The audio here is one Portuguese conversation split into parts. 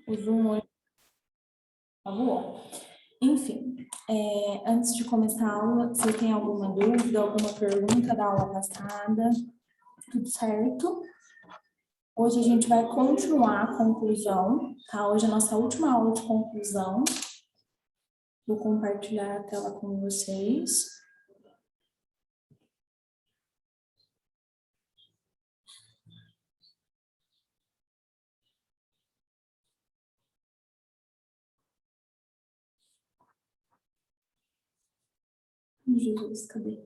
O Zoom hoje tá bom. Enfim, antes de começar a aula, você tem alguma dúvida, alguma pergunta da aula passada? Tudo certo? Hoje a gente vai continuar a conclusão, tá? Hoje é a nossa última aula de conclusão. Vou compartilhar a tela com vocês. Jesus, cadê?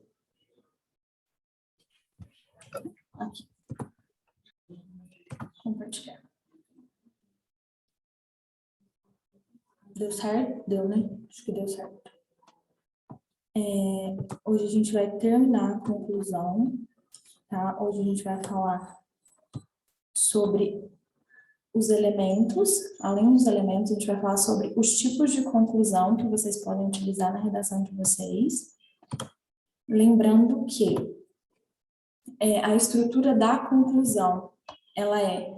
Aqui. Compartilhar. Deu certo? Deu, né? Acho que deu certo. Hoje a gente vai terminar a conclusão, tá? Hoje a gente vai falar sobre os elementos. Além dos elementos, a gente vai falar sobre os tipos de conclusão que vocês podem utilizar na redação de vocês. Lembrando que a estrutura da conclusão, ela é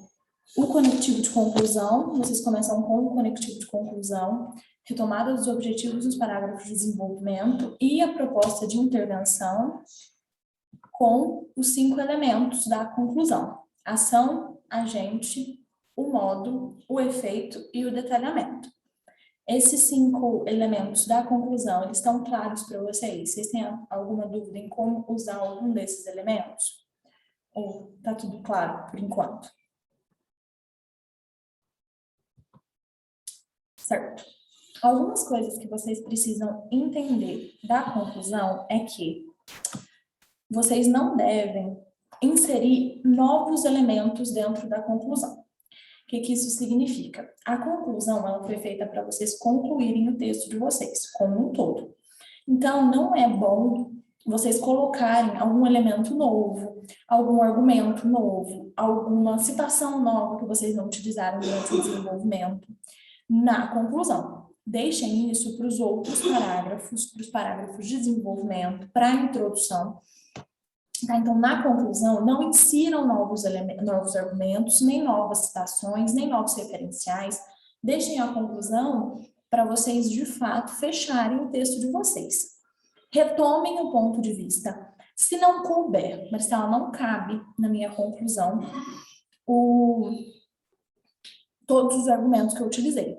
o conectivo de conclusão, vocês começam com o conectivo de conclusão, retomada dos objetivos dos parágrafos de desenvolvimento e a proposta de intervenção com os 5 elementos da conclusão: ação, agente, o modo, o efeito e o detalhamento. Esses 5 elementos da conclusão, eles estão claros para vocês? Vocês têm alguma dúvida em como usar algum desses elementos? Ou tá tudo claro por enquanto? Certo. Algumas coisas que vocês precisam entender da conclusão é que vocês não devem inserir novos elementos dentro da conclusão. O que isso significa? A conclusão, ela foi feita para vocês concluírem o texto de vocês, como um todo. Então, não é bom vocês colocarem algum elemento novo, algum argumento novo, alguma citação nova que vocês não utilizaram durante o desenvolvimento na conclusão. Deixem isso para os outros parágrafos, para os parágrafos de desenvolvimento, para a introdução. Tá, então, na conclusão, não insiram novos argumentos, nem novas citações, nem novos referenciais. Deixem a conclusão para vocês, de fato, fecharem o texto de vocês. Retomem o ponto de vista. Se não couber, Marcela, não cabe na minha conclusão todos os argumentos que eu utilizei.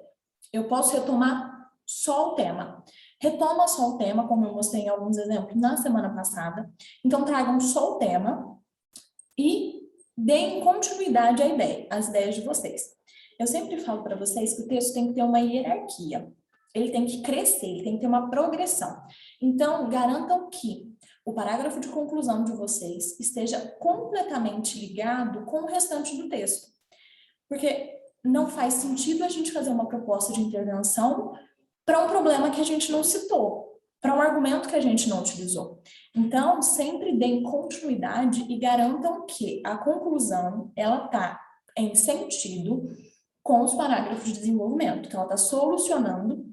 Eu posso retomar só o tema. Retoma só o tema, como eu mostrei em alguns exemplos na semana passada. Então, tragam só o tema e deem continuidade às ideias de vocês. Eu sempre falo para vocês que o texto tem que ter uma hierarquia. Ele tem que crescer, ele tem que ter uma progressão. Então, garantam que o parágrafo de conclusão de vocês esteja completamente ligado com o restante do texto. Porque não faz sentido a gente fazer uma proposta de intervenção para um problema que a gente não citou, para um argumento que a gente não utilizou. Então, sempre deem continuidade e garantam que a conclusão, ela está em sentido com os parágrafos de desenvolvimento, que ela está solucionando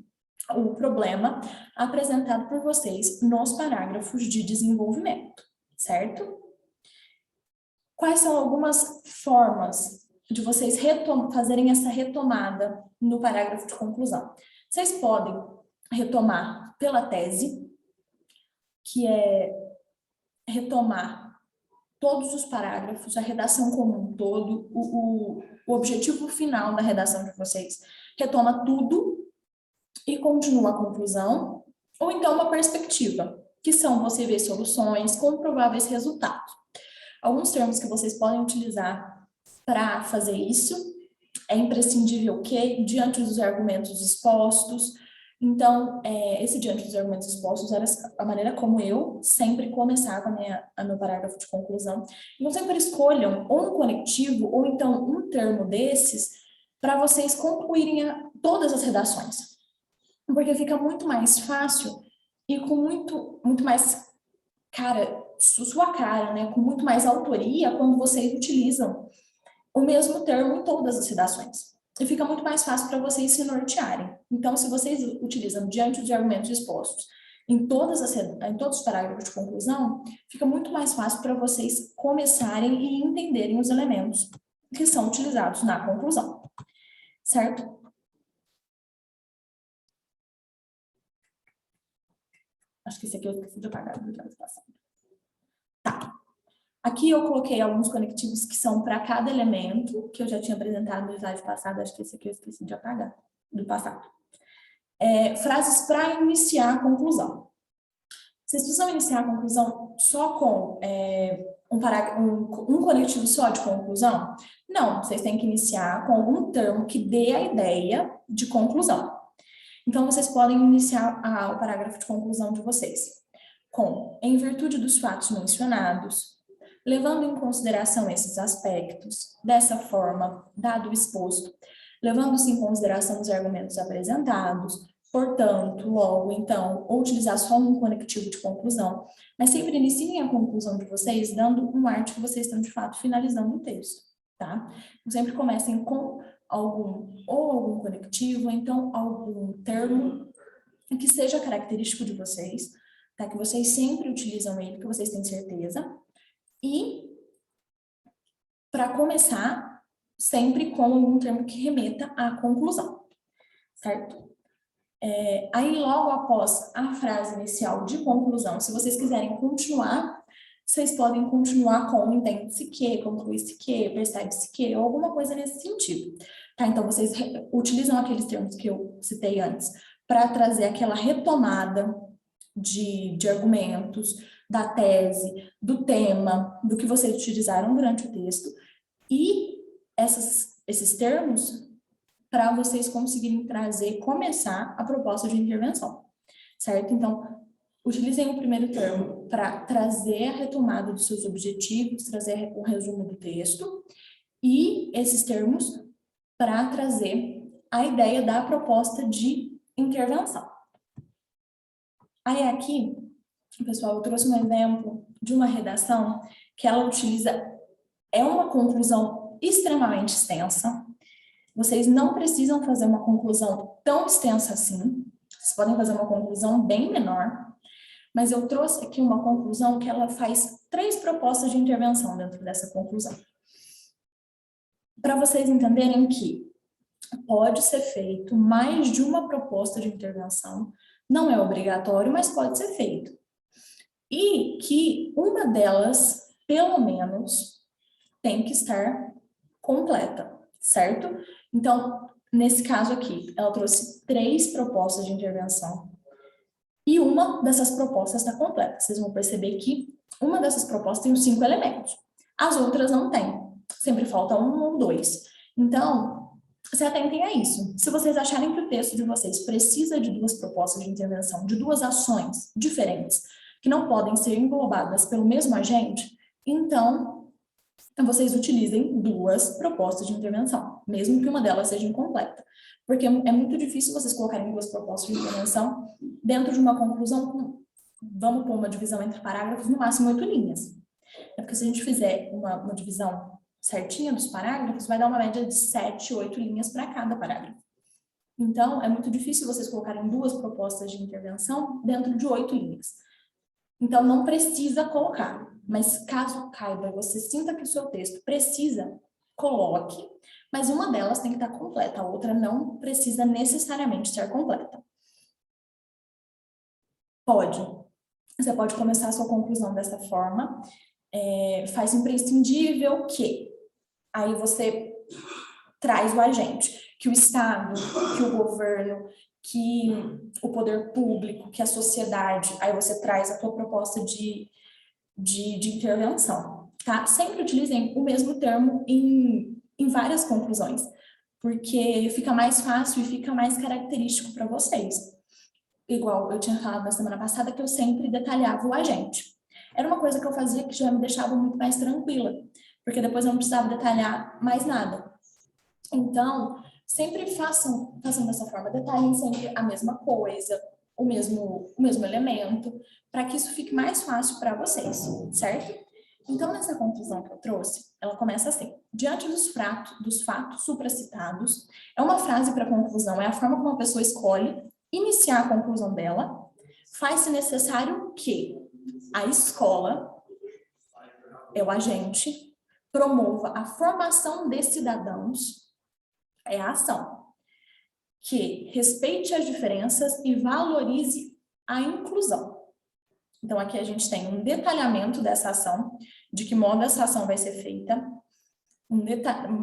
o problema apresentado por vocês nos parágrafos de desenvolvimento, certo? Quais são algumas formas de vocês fazerem essa retomada no parágrafo de conclusão? Vocês podem retomar pela tese, que é retomar todos os parágrafos, a redação como um todo, o objetivo final da redação de vocês. Retoma tudo e continua a conclusão, ou então uma perspectiva, que são possíveis soluções com prováveis resultados. Alguns termos que vocês podem utilizar para fazer isso: é imprescindível que, diante dos argumentos expostos. Então, esse diante dos argumentos expostos era a maneira como eu sempre começava a meu parágrafo de conclusão. Então, sempre escolham ou um conectivo ou então um termo desses para vocês concluírem todas as redações. Porque fica muito mais fácil e com muito mais sua cara, né? Com muito mais autoria quando vocês utilizam o mesmo termo em todas as redações. E fica muito mais fácil para vocês se nortearem. Então, se vocês utilizam diante dos argumentos expostos em todos os parágrafos de conclusão, fica muito mais fácil para vocês começarem e entenderem os elementos que são utilizados na conclusão, certo? Acho que esse aqui eu esqueci de apagar do slide passado. Tá. Aqui eu coloquei alguns conectivos que são para cada elemento, que eu já tinha apresentado no slide passado, acho que esse aqui eu esqueci de apagar, do passado. Frases para iniciar a conclusão. Vocês precisam iniciar a conclusão só com um conectivo só de conclusão? Não, vocês têm que iniciar com algum termo que dê a ideia de conclusão. Então, vocês podem iniciar o parágrafo de conclusão de vocês com, em virtude dos fatos mencionados, levando em consideração esses aspectos, dessa forma, dado o exposto, levando-se em consideração os argumentos apresentados, portanto, logo, então, ou utilizar só um conectivo de conclusão, mas sempre iniciem a conclusão de vocês dando um ar de que vocês estão, de fato, finalizando o texto, tá? Então, sempre comecem com algum conectivo, ou então algum termo que seja característico de vocês, tá? Que vocês sempre utilizam ele, que vocês têm certeza. E, para começar, sempre com algum termo que remeta à conclusão, certo? Aí, logo após a frase inicial de conclusão, se vocês quiserem continuar, vocês podem continuar com entende-se que, conclui-se que, percebe-se que, ou alguma coisa nesse sentido. Tá? Então, vocês utilizam aqueles termos que eu citei antes para trazer aquela retomada de argumentos, da tese, do tema, do que vocês utilizaram durante o texto, e esses termos para vocês conseguirem começar a proposta de intervenção, certo? Então, utilizem o primeiro termo para trazer a retomada dos seus objetivos, trazer o resumo do texto, e esses termos para trazer a ideia da proposta de intervenção. Aí aqui, pessoal, eu trouxe um exemplo de uma redação que ela utiliza, uma conclusão extremamente extensa. Vocês não precisam fazer uma conclusão tão extensa assim, vocês podem fazer uma conclusão bem menor, mas eu trouxe aqui uma conclusão que ela faz 3 propostas de intervenção dentro dessa conclusão. Para vocês entenderem que pode ser feito mais de uma proposta de intervenção, não é obrigatório, mas pode ser feito. E que uma delas, pelo menos, tem que estar completa, certo? Então, nesse caso aqui, ela trouxe 3 propostas de intervenção e uma dessas propostas está completa. Vocês vão perceber que uma dessas propostas tem os 5 elementos. As outras não tem. Sempre falta 1 ou 2. Então, se atentem a isso. Se vocês acharem que o texto de vocês precisa de 2 propostas de intervenção, de 2 ações diferentes, que não podem ser englobadas pelo mesmo agente, então vocês utilizem 2 propostas de intervenção, mesmo que uma delas seja incompleta. Porque é muito difícil vocês colocarem 2 propostas de intervenção dentro de uma conclusão, vamos pôr uma divisão entre parágrafos, no máximo 8 linhas. Porque se a gente fizer uma divisão certinha dos parágrafos, vai dar uma média de 7, 8 linhas para cada parágrafo. Então, é muito difícil vocês colocarem 2 propostas de intervenção dentro de 8 linhas. Então, não precisa colocar, mas caso caiba, você sinta que o seu texto precisa, coloque, mas uma delas tem que estar completa, a outra não precisa necessariamente ser completa. Você pode começar a sua conclusão dessa forma, faz imprescindível que, aí você traz o agente, que o Estado, que o governo, que o poder público, que a sociedade, aí você traz a tua proposta de intervenção, tá? Sempre utilizem o mesmo termo em várias conclusões, porque fica mais fácil e fica mais característico para vocês. Igual eu tinha falado na semana passada que eu sempre detalhava o agente. Era uma coisa que eu fazia que já me deixava muito mais tranquila, porque depois eu não precisava detalhar mais nada. Então, sempre façam dessa forma, detalhem sempre a mesma coisa, o mesmo elemento, para que isso fique mais fácil para vocês, certo? Então, nessa conclusão que eu trouxe, ela começa assim: diante dos fatos supracitados, é uma frase para conclusão, é a forma como a pessoa escolhe iniciar a conclusão dela, faz-se necessário que a escola, o agente, promova a formação de cidadãos, a ação, que respeite as diferenças e valorize a inclusão. Então, aqui a gente tem um detalhamento dessa ação, de que modo essa ação vai ser feita,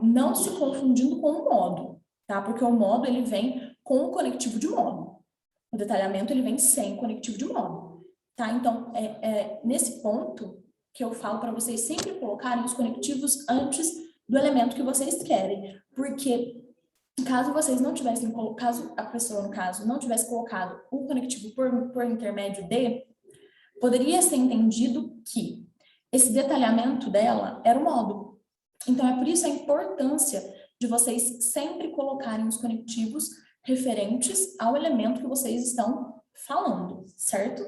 não se confundindo com o modo, tá? Porque o modo, ele vem com o conectivo de modo. O detalhamento, ele vem sem conectivo de modo, tá? Então, nesse ponto que eu falo para vocês sempre colocarem os conectivos antes do elemento que vocês querem, porque caso vocês não tivessem, caso a pessoa, no caso, não tivesse colocado o conectivo por intermédio de, poderia ser entendido que esse detalhamento dela era o modo. Então, é por isso a importância de vocês sempre colocarem os conectivos referentes ao elemento que vocês estão falando, certo?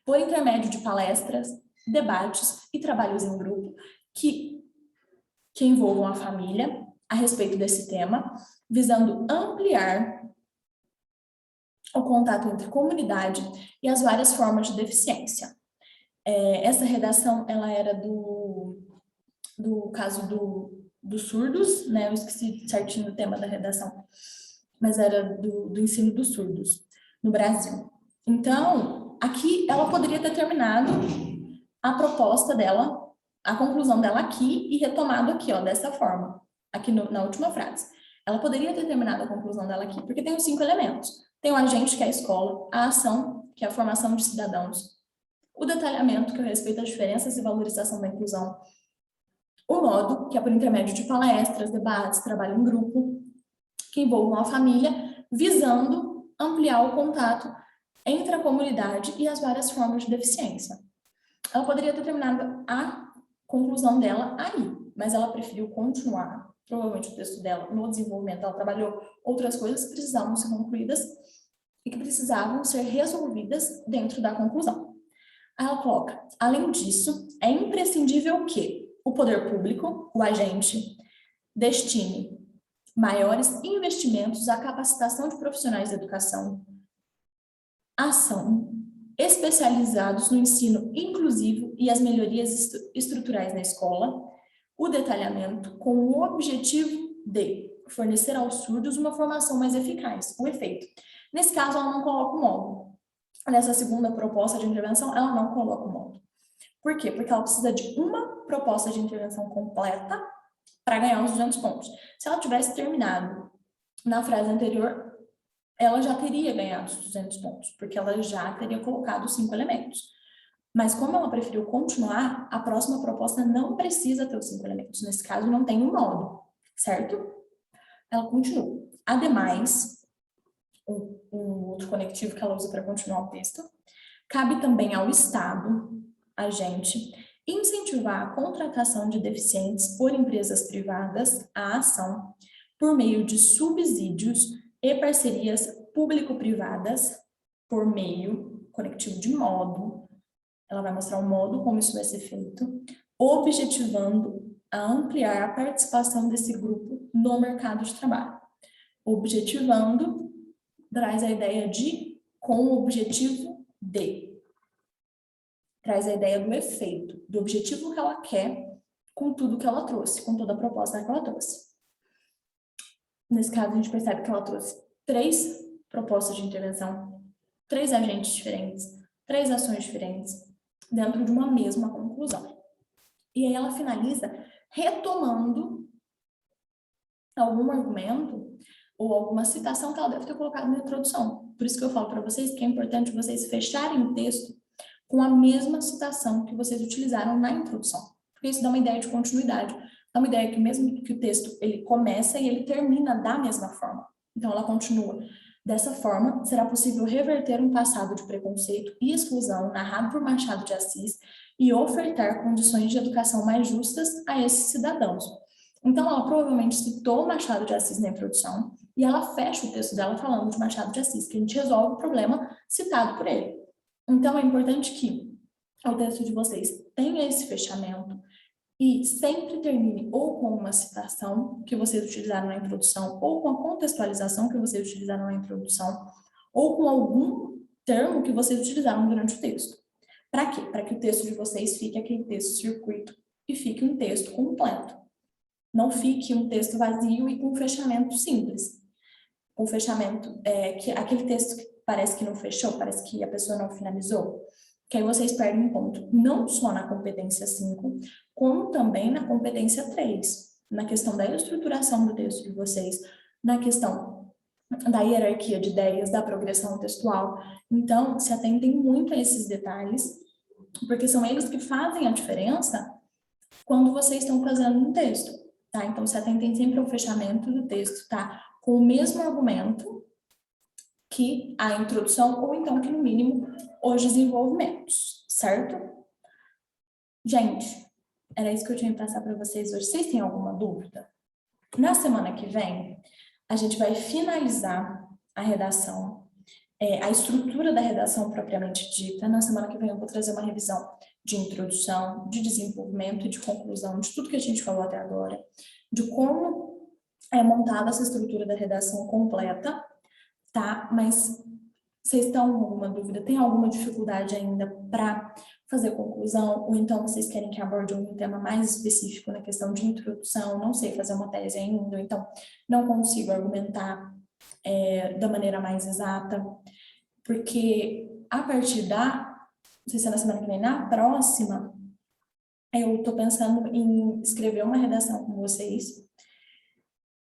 Por intermédio de palestras, debates e trabalhos em grupo que envolvam a família a respeito desse tema, visando ampliar o contato entre comunidade e as várias formas de deficiência. Essa redação, ela era do caso dos surdos, né? Eu esqueci certinho o tema da redação, mas era do ensino dos surdos no Brasil. Então, aqui ela poderia ter terminado a proposta dela, a conclusão dela aqui e retomado aqui, ó, dessa forma, aqui na última frase. Ela poderia ter terminado a conclusão dela aqui, porque tem os 5 elementos. Tem o agente, que é a escola, a ação, que é a formação de cidadãos, o detalhamento, que é o respeito às diferenças e valorização da inclusão, o modo, que é por intermédio de palestras, debates, trabalho em grupo, que envolvam a família, visando ampliar o contato entre a comunidade e as várias formas de deficiência. Ela poderia ter terminado a conclusão dela aí, mas ela preferiu continuar. Provavelmente o texto dela, no desenvolvimento, ela trabalhou outras coisas que precisavam ser concluídas e que precisavam ser resolvidas dentro da conclusão. Aí ela coloca, além disso, é imprescindível que o poder público, o agente, destine maiores investimentos à capacitação de profissionais da educação, ação, especializados no ensino inclusivo e as melhorias estruturais na escola, o detalhamento com o objetivo de fornecer aos surdos uma formação mais eficaz, o efeito. Nesse caso, ela não coloca o modo. Nessa segunda proposta de intervenção, ela não coloca o modo. Por quê? Porque ela precisa de uma proposta de intervenção completa para ganhar os 200 pontos. Se ela tivesse terminado na frase anterior, ela já teria ganhado os 200 pontos, porque ela já teria colocado os 5 elementos. Mas como ela preferiu continuar, a próxima proposta não precisa ter os 5 elementos. Nesse caso, não tem um modo, certo? Ela continua. Ademais, o outro conectivo que ela usa para continuar o texto, cabe também ao Estado, agente, incentivar a contratação de deficientes por empresas privadas à ação por meio de subsídios e parcerias público-privadas por meio conectivo de modo. Ela vai mostrar o modo como isso vai ser feito, objetivando a ampliar a participação desse grupo no mercado de trabalho. Objetivando traz a ideia de com o objetivo de. Traz a ideia do efeito, do objetivo que ela quer com tudo que ela trouxe, com toda a proposta que ela trouxe. Nesse caso, a gente percebe que ela trouxe 3 propostas de intervenção, 3 agentes diferentes, 3 ações diferentes, dentro de uma mesma conclusão. E aí ela finaliza retomando algum argumento ou alguma citação que ela deve ter colocado na introdução. Por isso que eu falo para vocês que é importante vocês fecharem o texto com a mesma citação que vocês utilizaram na introdução. Porque isso dá uma ideia de continuidade. Dá uma ideia que mesmo que o texto ele começa e ele termina da mesma forma. Então ela continua. Dessa forma, será possível reverter um passado de preconceito e exclusão narrado por Machado de Assis e ofertar condições de educação mais justas a esses cidadãos. Então, ela provavelmente citou Machado de Assis na introdução e ela fecha o texto dela falando de Machado de Assis, que a gente resolve o problema citado por ele. Então, é importante que o texto de vocês tenha esse fechamento e sempre termine ou com uma citação que vocês utilizaram na introdução, ou com a contextualização que vocês utilizaram na introdução, ou com algum termo que vocês utilizaram durante o texto. Para quê? Para que o texto de vocês fique aquele texto circuito e fique um texto completo. Não fique um texto vazio e com um fechamento simples. Um fechamento, aquele texto que parece que não fechou, parece que a pessoa não finalizou. que aí vocês perdem ponto não só na competência 5, como também na competência 3, na questão da estruturação do texto de vocês, na questão da hierarquia de ideias, da progressão textual. Então, se atentem muito a esses detalhes, porque são eles que fazem a diferença quando vocês estão fazendo um texto, tá? Então, se atentem sempre ao fechamento do texto, tá? Com o mesmo argumento que a introdução, ou então que, no mínimo, os desenvolvimentos, certo? Gente, era isso que eu tinha que passar para vocês hoje. Vocês têm alguma dúvida? Na semana que vem, a gente vai finalizar a redação, a estrutura da redação propriamente dita. Na semana que vem eu vou trazer uma revisão de introdução, de desenvolvimento e de conclusão, de tudo que a gente falou até agora, de como é montada essa estrutura da redação completa, tá? Mas vocês estão com alguma dúvida? Tem alguma dificuldade ainda para fazer conclusão? Ou então vocês querem que aborde um tema mais específico na questão de introdução? Não sei fazer uma tese ainda, ou então não consigo argumentar da maneira mais exata, porque a partir não sei se é na semana que vem, na próxima, eu estou pensando em escrever uma redação com vocês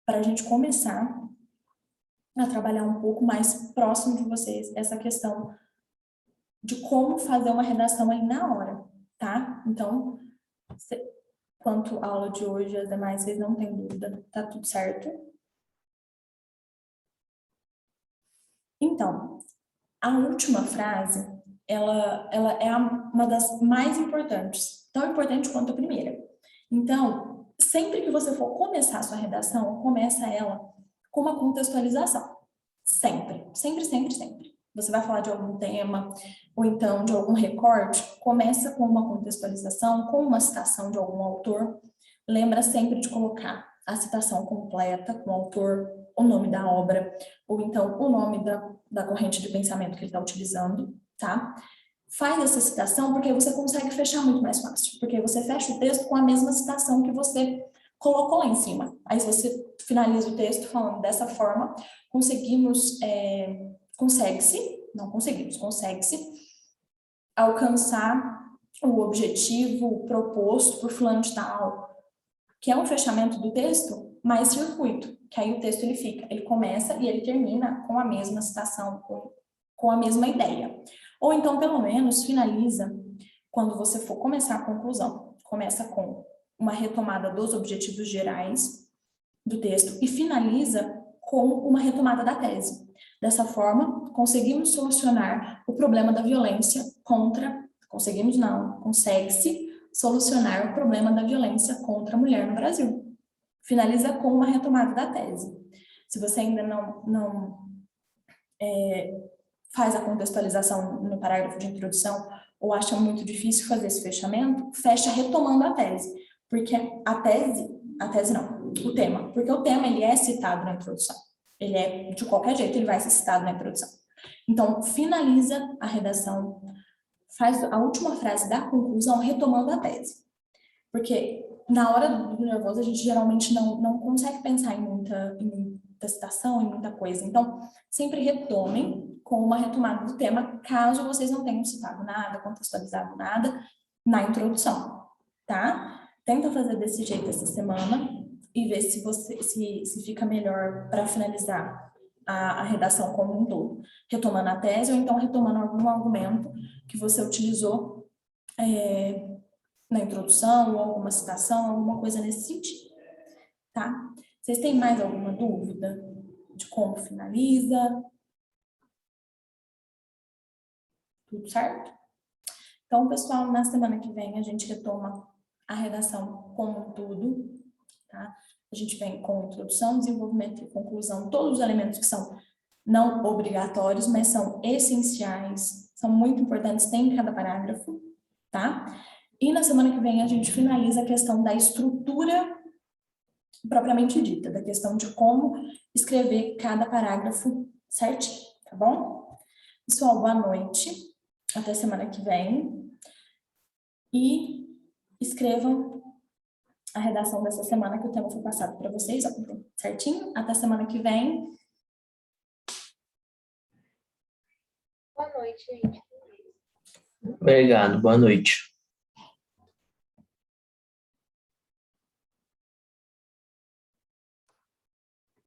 para a gente começar a trabalhar um pouco mais próximo de vocês essa questão de como fazer uma redação aí na hora, tá? Então, quanto à aula de hoje, as demais, vocês não têm dúvida, tá tudo certo? Então, a última frase, ela é uma das mais importantes, tão importante quanto a primeira. Então, sempre que você for começar a sua redação, começa ela com uma contextualização. Sempre, sempre, sempre, sempre. Você vai falar de algum tema, ou então de algum recorte, começa com uma contextualização, com uma citação de algum autor. Lembra sempre de colocar a citação completa com o autor, o nome da obra, ou então o nome da corrente de pensamento que ele está utilizando, tá? Faz essa citação porque aí você consegue fechar muito mais fácil, porque você fecha o texto com a mesma citação que você colocou lá em cima. Aí você finaliza o texto falando dessa forma, consegue-se alcançar o objetivo proposto por fulano de tal, que é um fechamento do texto mais circuito, que aí o texto ele começa e ele termina com a mesma citação, com a mesma ideia. Ou então, pelo menos, finaliza, quando você for começar a conclusão, começa com uma retomada dos objetivos gerais do texto e finaliza com uma retomada da tese. Dessa forma, conseguimos solucionar o problema da violência consegue-se solucionar o problema da violência contra a mulher no Brasil. Finaliza com uma retomada da tese. Se você ainda não faz a contextualização no parágrafo de introdução ou acha muito difícil fazer esse fechamento, fecha retomando a tese, porque o tema, porque o tema ele é citado na introdução. Ele é, de qualquer jeito, ele vai ser citado na introdução. Então, finaliza a redação, faz a última frase da conclusão retomando a tese. Porque na hora do nervoso a gente geralmente não consegue pensar em muita citação, em muita coisa. Então, sempre retomem com uma retomada do tema, caso vocês não tenham citado nada, contextualizado nada na introdução, tá? Tenta fazer desse jeito essa semana e ver se fica melhor para finalizar a redação como um todo. Retomando a tese ou então retomando algum argumento que você utilizou na introdução ou alguma citação, alguma coisa nesse sentido, tá? Vocês têm mais alguma dúvida de como finaliza? Tudo certo? Então, pessoal, na semana que vem a gente retoma a redação como um todo, tá? A gente vem com introdução, desenvolvimento e conclusão, todos os elementos que são não obrigatórios, mas são essenciais, são muito importantes, tem em cada parágrafo, tá? E na semana que vem a gente finaliza a questão da estrutura propriamente dita, da questão de como escrever cada parágrafo certinho, tá bom? Pessoal, boa noite, até semana que vem. E escrevam a redação dessa semana que o tema foi passado para vocês, ó, certinho? Até semana que vem. Boa noite, gente. Obrigado, boa noite.